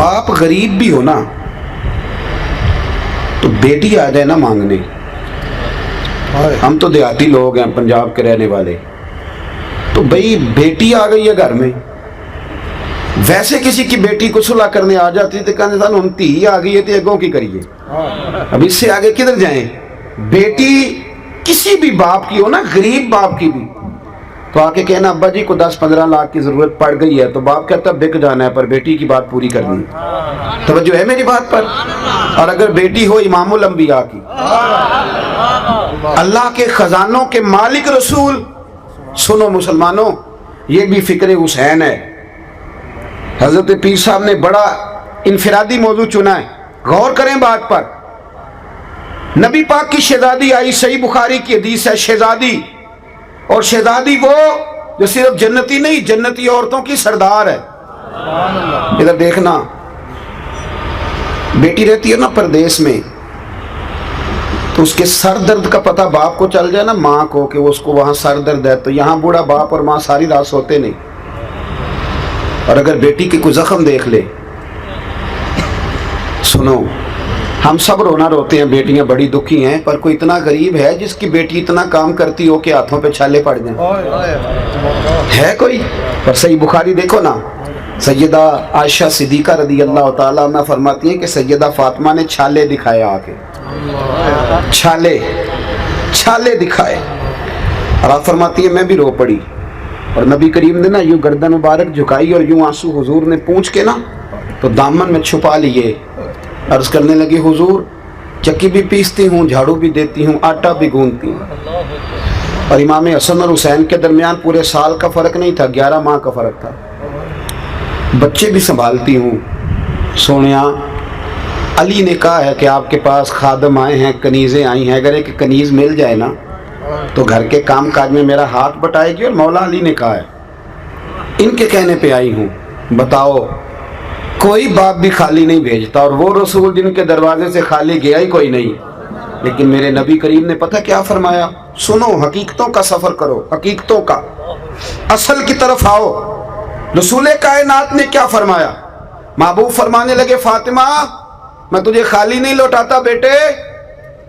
बाप गरीब भी हो ना तो बेटी आ जाए ना मांगने, हम तो देहाती लोग हैं पंजाब के रहने वाले, तो भाई बेटी आ गई है घर में, वैसे किसी की बेटी को सुलह करने आ जाती तो कहने सानू हम धी आ गई है तो अगों की करिए, अब इससे आगे किधर जाएं। बेटी किसी भी बाप की हो ना, गरीब बाप की भी, तो आके कहना अब्बा जी को 10-15 लाख की जरूरत पड़ गई है, तो बाप कहता बिक जाना है पर बेटी की बात पूरी करनी है। तवज्जो है मेरी बात पर। और अगर बेटी हो इमामुल अंबिया की, अल्लाह के खजानों के मालिक रसूल, सुनो मुसलमानों, ये भी फिक्र हुसैन है। हजरत पीर साहब ने बड़ा इनफिरादी मौजू चुना है, गौर करें बात पर। नबी पाक की शहजादी आई, सही बुखारी की हदीस है, शहजादी, और शहजादी वो जो सिर्फ जन्नती नहीं, जन्नती औरतों की सरदार है। इधर देखना, बेटी रहती है ना परदेश में, तो उसके सर दर्द का पता बाप को चल जाए ना, माँ को, कि उसको वहां सर दर्द है, तो यहाँ बूढ़ा बाप और माँ सारी रात सोते नहीं। और अगर बेटी की कोई जख्म देख ले, सुनो, हम सब रोना रोते हैं, बेटियां बड़ी दुखी हैं, पर कोई इतना गरीब है जिसकी बेटी इतना काम करती हो कि हाथों पे छाले पड़ जाएं? है कोई? पर सही बुखारी देखो ना, सैयदा आयशा सिद्दीका रदी अल्लाह ताला अन्हा फरमाती हैं कि सैयदा फातिमा ने छाले दिखाए, आके छाले दिखाए, और आप फरमाती है मैं भी रो पड़ी। और नबी करीम ने ना यूं गर्दन मुबारक झुकाई और यूं आंसू हुजूर ने पूंछ के ना तो दामन में छुपा लिए, अर्ज करने लगी हुजूर चक्की भी पीसती हूँ, झाड़ू भी देती हूँ, आटा भी गूंथती हूँ। और इमाम हसन और हुसैन के दरमियान पूरे साल का फ़र्क नहीं था, 11 माह का फ़र्क था। बच्चे भी संभालती हूँ। सोनिया, अली ने कहा है कि आपके पास खादम आए हैं, कनीज़ें आई हैं, अगर एक कनीज़ मिल जाए ना तो घर के काम काज में मेरा हाथ बटाएगी। और मौला अली ने कहा है, इनके कहने पे आई हूँ। बताओ, कोई बाप भी खाली नहीं भेजता, और वो रसूल जिनके दरवाजे से खाली गया ही कोई नहीं। लेकिन मेरे नबी करीम ने पता क्या फरमाया? सुनो, हकीकतों का सफर करो, हकीकतों का, असल की तरफ आओ। रसूल कायनात ने क्या फरमाया? महबूब फरमाने लगे, फातिमा मैं तुझे खाली नहीं लौटाता बेटे,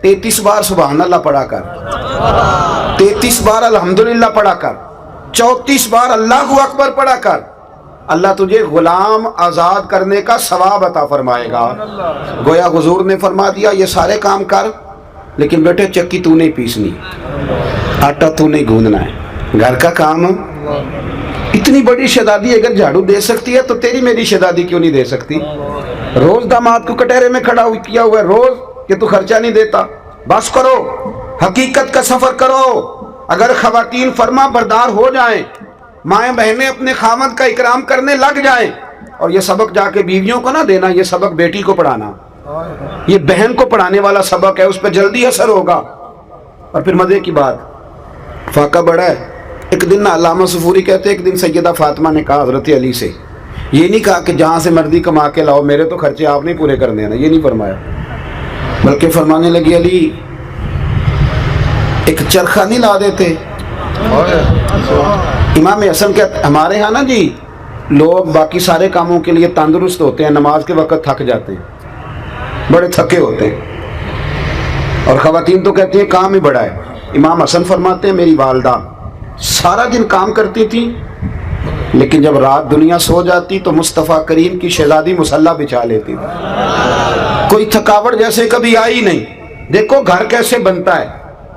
33 बार सुभान अल्लाह पढ़ा कर, 33 बार अल्हम्दुलिल्लाह पढ़ा कर, 34 बार अल्लाहु अकबर पढ़ा कर, अल्लाह तुझे गुलाम आज़ाद करने का सवाब अता फरमाएगा। गोया हुजूर ने फरमा दिया ये सारे काम कर, लेकिन बेटे चक्की तू नहीं पीसनी, आटा तू नहीं गूंदना है, घर का काम। इतनी बड़ी शहजादी अगर झाड़ू दे सकती है तो तेरी मेरी शहजादी क्यों नहीं दे सकती? रोज दामाद को कटहरे में खड़ा किया हुआ है रोज, कि तू खर्चा नहीं देता। बस करो, हकीकत का सफर करो। अगर खवातीन फरमा बरदार हो जाएं, माएँ बहनें अपने खामद का इकराम करने लग जाएं, और ये सबक जाके बीवियों को ना देना, ये सबक बेटी को पढ़ाना, ये बहन को पढ़ाने वाला सबक है, उस पर जल्दी असर होगा। और फिर मजे की बात, फाका बड़ा है। एक दिन ना अल्लामा सफूरी कहते, एक दिन सैयदा फातिमा ने कहा हजरत अली से, ये नहीं कहा कि जहाँ से मर्जी कमा के लाओ, मेरे तो खर्चे आप नहीं पूरे करने ना, ये नहीं फरमाया, बल्कि फरमाने लगी, अली एक चरखा नहीं ला देते? इमाम हसन कहते, हमारे यहाँ ना जी लोग बाकी सारे कामों के लिए तंदुरुस्त होते हैं, नमाज के वक्त थक जाते हैं, बड़े थके होते हैं, और ख़वातीन तो कहती हैं काम ही बड़ा है। इमाम हसन फरमाते हैं, मेरी वालदा सारा दिन काम करती थी, लेकिन जब रात दुनिया सो जाती तो मुस्तफ़ा करीम की शहजादी मुसल्ला बिछा लेती थी, कोई थकावट जैसे कभी आई नहीं। देखो घर कैसे बनता है,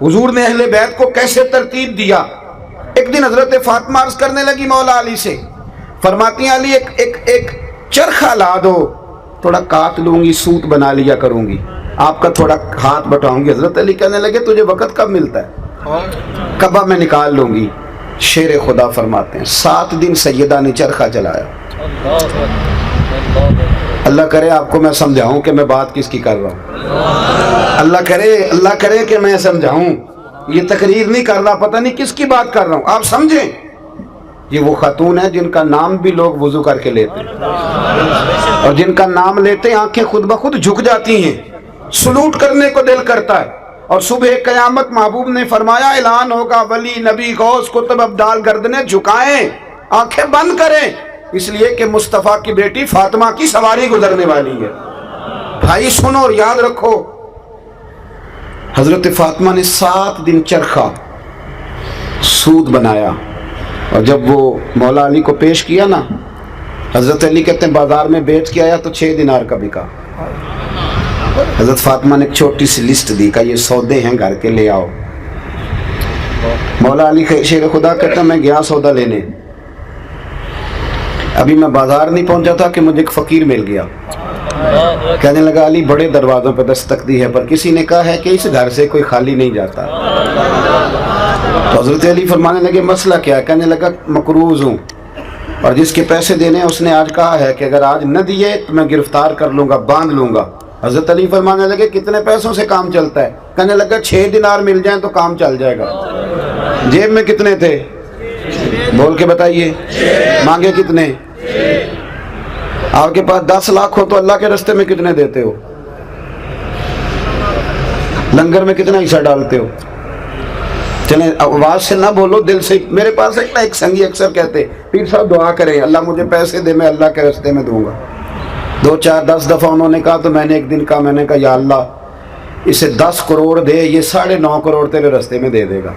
हुजूर ने अहले बैत को कैसे तरतीब दिया। एक दिन हजरत फातिमा अर्ज करने लगी मौला अली से, फरमाती हैं अली एक चरखा ला दो, थोड़ा काट लूंगी, सूत बना लिया करूंगी, आपका थोड़ा हाथ बटाऊंगी। हजरत अली कहने लगे, तुझे वक़्त कब मिलता है? कब मैं निकाल लूंगी। शेर खुदा फरमाते हैं, 7 दिन सैयदा ने चरखा चलाया। अल्लाह करे आपको मैं समझाऊं कि मैं बात किसकी कर रहा हूं। अल्लाह करे कि मैं समझाऊं, ये तकरीर नहीं कर रहा, पता नहीं किसकी बात कर रहा हूं, आप समझें। ये वो खातून है जिनका नाम भी लोग वुजू करके लेते हैं, और जिनका नाम लेते आंखें खुद ब खुद झुक जाती हैं, सलूट करने को दिल करता है। और सुबह क़यामत महबूब ने फरमाया, ऐलान होगा, वली नबी गौस कुतुब अब्दाल गर्दनें झुकाएं, आंखें बंद करें, इसलिए कि मुस्तफ़ा की बेटी फातिमा की सवारी गुजरने वाली है। भाई सुनो और याद रखो, हजरत फातिमा ने 7 दिन चरखा सूद बनाया, और जब वो मौला अली को पेश किया ना, हजरत अली कहते हैं बाजार में बेच के आया तो 6 दिनार का बिका। हजरत फातिमा ने एक छोटी सी लिस्ट दी का ये सौदे हैं घर के, ले आओ। मौला अली शेर खुदा कहता मैं गया सौदा लेने, अभी मैं बाजार नहीं पहुंचा था कि मुझे एक फकीर मिल गया। कहने लगा अली बड़े दरवाजों पर दस्तक दी है, पर किसी ने कहा है कि इस घर से कोई खाली नहीं जाता। तो हजरत अली फरमाने लगे मसला क्या? कहने लगा मकरूज हूँ, और जिसके पैसे देने हैं उसने आज कहा है कि अगर आज न दिए तो मैं गिरफ्तार कर लूंगा, बांध लूंगा। हजरत अली फरमाने लगे कितने पैसों से काम चलता है? कहने लगा 6 दिनार मिल जाए तो काम चल जाएगा। जेब में कितने थे? बोल के बताइए। मांगे कितने? आपके पास 10 लाख हो तो अल्लाह के रास्ते में कितने देते हो? लंगर में कितना हिस्सा डालते हो? चले आवाज से ना बोलो, दिल से। मेरे पास एक संगी अक्सर कहते पीर साहब दुआ करें अल्लाह मुझे पैसे दे, मैं अल्लाह के रास्ते में दूंगा। 2, 4, 10 दफा उन्होंने कहा तो मैंने एक दिन कहा, मैंने कहा या अल्लाह इसे 10 करोड़ दे, ये 9.5 करोड़ तेरे रास्ते में दे देगा।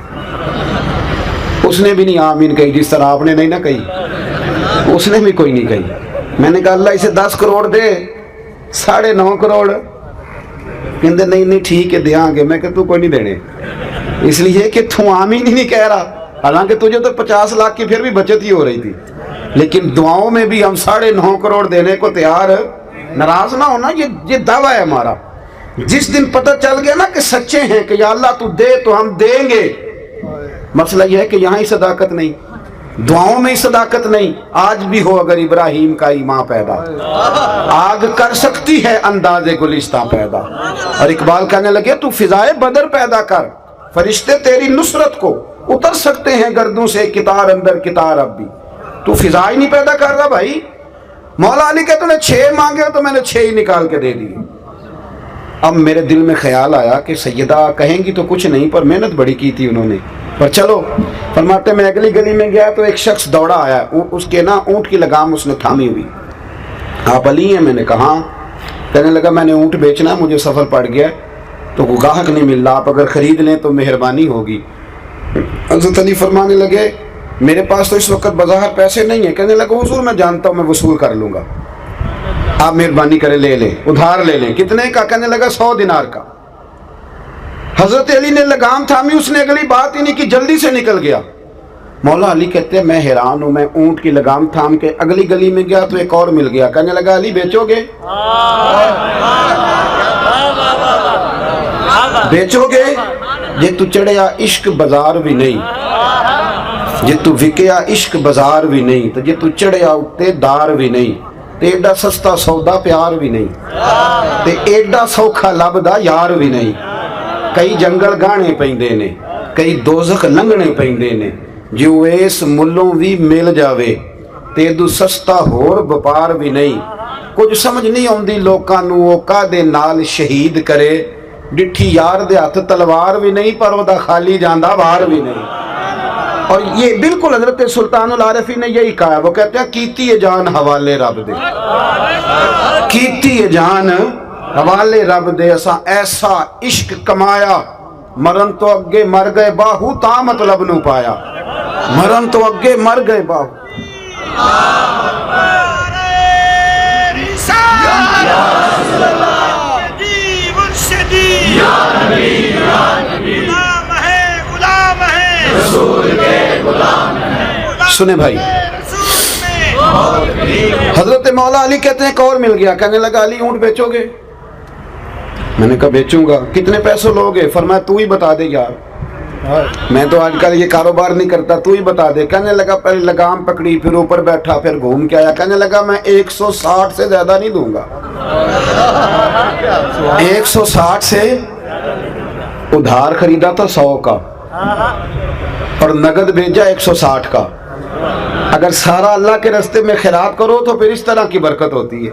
उसने भी नहीं आमीन कही, जिस तरह आपने नहीं ना कही, उसने भी कोई नहीं कही। मैंने कहा अल्लाह इसे 10 करोड़ दे, 9.5 करोड़। कहते नहीं ठीक है देंगे। मैं कहा तू कोई नहीं देने, इसलिए कि तू आमीन ही नहीं कह रहा। हालांकि तुझे तो 50 लाख की फिर भी बचत ही हो रही थी, लेकिन दुआओं में भी हम 9.5 करोड़ देने को तैयार। नाराज ना होना, ये दावा है हमारा। जिस दिन पता चल गया ना कि सच्चे हैं कि या अल्लाह तू दे तो हम देंगे। मसला यह है कि यहाँ ही सदाकत नहीं, दुआओं में ही सदाकत नहीं। आज भी हो अगर इब्राहिम का ईमान पैदा, आग कर सकती है अंदाजे गुलिस्तां पैदा। और इकबाल कहने लगे तू फिजाए बदर पैदा कर, फरिश्ते तेरी नुसरत को उतर सकते हैं गर्दों से कितार अंदर कितार। अब भी तू फिजा ही नहीं पैदा कर रहा भाई। मौला अली कहते तूने 6 मांगे तो मैंने 6 ही निकाल के दे दिए। अब मेरे दिल में ख्याल आया कि सैयदा कहेंगी तो कुछ नहीं, पर मेहनत बड़ी की थी उन्होंने। पर चलो, फरमाते मैं अगली गली में गया तो एक शख्स दौड़ा आया, उसके ना ऊँट की लगाम उसने थामी हुई। आप अली हैं? मैंने कहा। कहने लगा मैंने ऊँट बेचना, मुझे सफ़र पड़ गया तो गाहक नहीं मिल रहा, आप अगर ख़रीद लें तो मेहरबानी होगी। हज़रत अली फरमाने लगे मेरे पास तो इस वक्त बाजार पैसे नहीं है। कहने लगा हुजूर मैं जानता हूँ, मैं वसूल कर लूँगा, आप मेहरबानी करें ले लें, उधार ले लें। कितने का? कहने लगा 100 दिनार का। हजरत अली ने लगाम थामी, उसने अगली बात ही नहीं की, जल्दी से निकल गया। मौला अली कहते हैं मैं हैरान हूँ, मैं ऊँट की लगाम थाम के अगली गली में गया तो एक और मिल गया। कहने लगा अली बेचोगे? बेचोगे? जे तू चढ़िया इश्क बाजार भी नहीं, जे तू विकया इश्क बाजार भी नहीं, तो जे तू चढ़िया उत्ते दार भी नहीं, ते एडा सस्ता सौदा प्यार भी नहीं, ते एडा सौखा लभदा यार भी नहीं। कई जंगल गाने पैंदे ने, कई दोजख लंघने पैंदे ने, जो इस मुल्लों भी मिल जावे ते दू सस्ता होर व्यापार भी नहीं। कुछ समझ नहीं आउंदी लोकां नूं ओ कादे नाल शहीद करे, डिठी यार दे हथ तलवार भी नहीं, पर ओदा खाली जांदा वार भी नहीं। और ये बिल्कुल हजरत सुल्तानुल आरिफीन ने यही कहा। वो कहते हैं कीती है जान हवाले रब दे, कीती है जान हवाले रब दे, असा ऐसा इश्क कमाया, मरन तो अगे मर गए बाहू ता मतलब नू पाया, मरन तो अगे मर गए बाहू। सुने भाई, हजरत मौला अली कहते हैं एक और मिल गया। कहने लगा अली ऊँट बेचोगे? मैंने कहा बेचूंगा। कितने पैसे लोगे? फरमाया तू ही बता दे यार, मैं तो आजकल ये कारोबार नहीं करता, तू ही बता दे। कहने लगा पहले लगाम पकड़ी, फिर ऊपर बैठा, फिर घूम के आया। कहने लगा मैं 160 से ज्यादा नहीं दूंगा। 160 से उधार खरीदा था 100 का और नगद भेजा 160 का। अगर सारा अल्लाह के रास्ते में खैरात करो तो फिर इस तरह की बरकत होती है।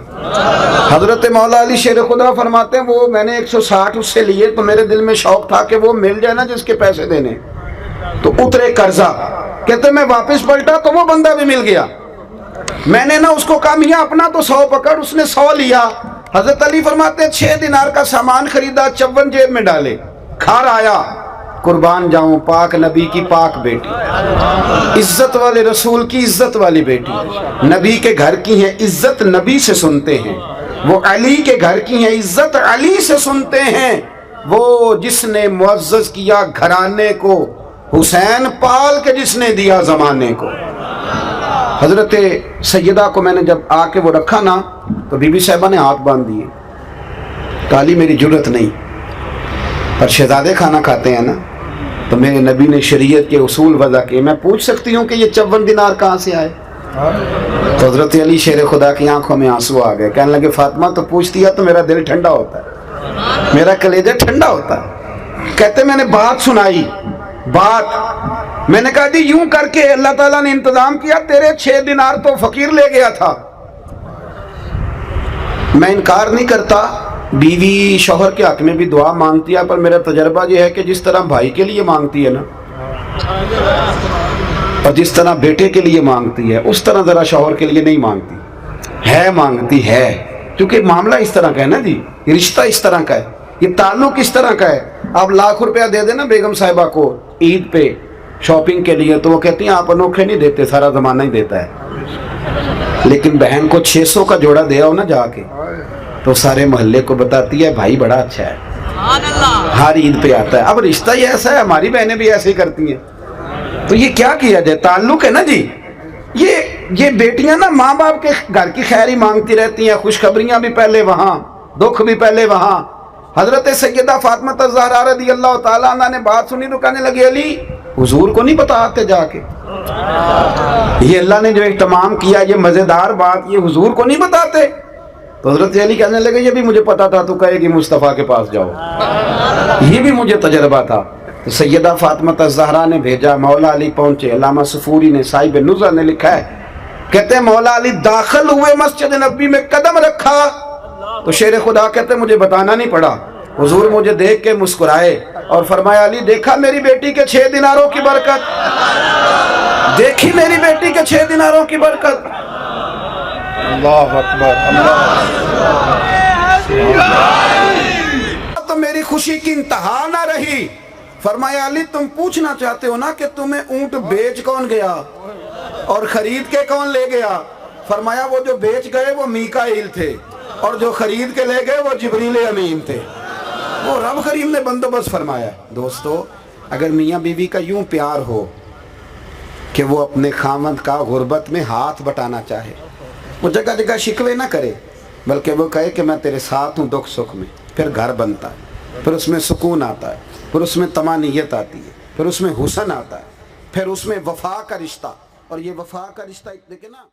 हजरत मौला अली शेर खुदा फरमाते हैं वो मैंने 160 उससे लिए तो मेरे दिल में शौक था कि वो मिल जाए ना जिसके पैसे देने, तो उतरे कर्जा। कहते मैं वापस पलटा तो वो बंदा भी मिल गया। मैंने ना उसको कहा मियाँ अपना तो 100 पकड़, उसने 100 लिया। हजरत अली फरमाते 6 दिनार का सामान खरीदा, 54 जेब में डाले, घर आया, कुर्बान जाऊं पाक नबी की पाक बेटी, इज्जत वाले रसूल की इज्जत वाली बेटी, नबी के घर की है, इज्जत नबी से सुनते हैं। वो अली के घर की है, इज्जत अली से सुनते हैं। वो जिसने मुअज़्ज़ज़ किया घराने को, हुसैन पाल के जिसने दिया जमाने को। हजरत सैयदा को मैंने जब आके वो रखा ना, तो बीबी साहिबा ने हाथ बांध दिए, काली मेरी जुर्रत नहीं, पर शहजादे खाना खाते हैं ना, तो मेरे नबी ने शरीयत के उसूल वज़ा किए, मैं पूछ सकती हूँ कि ये 54 दिनार कहाँ से आए। तो हजरत अली शेर खुदा की आंखों में आंसू आ गए, कहने लगे फातिमा तो पूछ दिया तो मेरा दिल ठंडा होता है, मेरा कलेजा ठंडा होता है। कहते मैंने बात सुनाई, बात मैंने कहा जी यूं करके अल्लाह ताला ने इंतजाम किया, तेरे 6 दिनार तो फकीर ले गया था। मैं इनकार नहीं करता, बीवी शौहर के हक में भी दुआ मांगती है, पर मेरा तजर्बा यह है कि जिस तरह भाई के लिए मांगती है ना, और जिस तरह बेटे के लिए मांगती है, उस तरह जरा शौहर के लिए नहीं मांगती है, मांगती है, क्योंकि मामला इस तरह का है ना जी, रिश्ता इस तरह का है, ये ताल्लुक इस तरह का है। आप लाख रुपया दे देना बेगम साहिबा को ईद पे शॉपिंग के लिए, तो वो कहती हैं आप अनोखे नहीं देते, सारा जमाना ही देता है। लेकिन बहन को 600 का जोड़ा दे आओ ना जाके, तो सारे मोहल्ले को बताती है भाई बड़ा अच्छा है, हर ईद पे आता है। अब रिश्ता ही ऐसा है, हमारी बहनें भी ऐसे ही करती हैं, तो ये क्या किया जाए, ताल्लुक है ना जी। ये बेटियां ना माँ बाप के घर की खैर ही मांगती रहती हैं, खुशखबरियां भी पहले वहां, दुख भी पहले वहां। हजरत सैयदा फातिमा ज़हरा रज़ियल्लाहु ताला अन्हा ने बात सुनी तो कहने लगी अली हुजूर को नहीं बताते जाके, ये अल्लाह ने जो इत्माम किया, ये मजेदार बात, ये हुजूर को नहीं बताते। तो हजरत अली कहने लगे ये भी मुझे पता था, तू कहेगी मुस्तफ़ा के पास जाओ, ये भी मुझे तजर्बा था। तो सैयदा फातिमा ज़हरा ने भेजा, मौला अली पहुंचे। अल्लामा सफूरी ने, साहिब नुज़्रा ने लिखा है, कहते हैं मौला अली दाखिल हुए मस्जिद नबी में, कदम रखा तो शेर खुदा कहते मुझे बताना नहीं पड़ा, हुजूर मुझे देख के मुस्कुराए और फरमाया अली देखा मेरी बेटी के 6 दिनारों की बरकत, देखी मेरी बेटी के 6 दिनारों की बरकत। अल्लाह अकबर, अल्लाह। तो मेरी खुशी की इंतहा ना रही। फरमाया अली तुम पूछना चाहते हो ना कि तुम्हें ऊंट बेच कौन गया और खरीद के कौन ले गया। फरमाया वो जो बेच गए वो मीकाईल थे और जो खरीद के ले गए वो जिब्रील अमीन थे, वो रब करीम ने बंदोबस्त फरमाया। दोस्तों अगर मियाँ बीवी का यूं प्यार हो कि वो अपने खामद का गुर्बत में हाथ बटाना चाहे, वो जगह जगह शिकवे ना करे, बल्कि वो कहे कि मैं तेरे साथ हूँ दुख सुख में, फिर घर बनता है, फिर उसमें सुकून आता है, फिर उसमें तमानियत आती है, फिर उसमें हुस्न आता है, फिर उसमें वफा का रिश्ता। और ये वफा का रिश्ता देखे ना।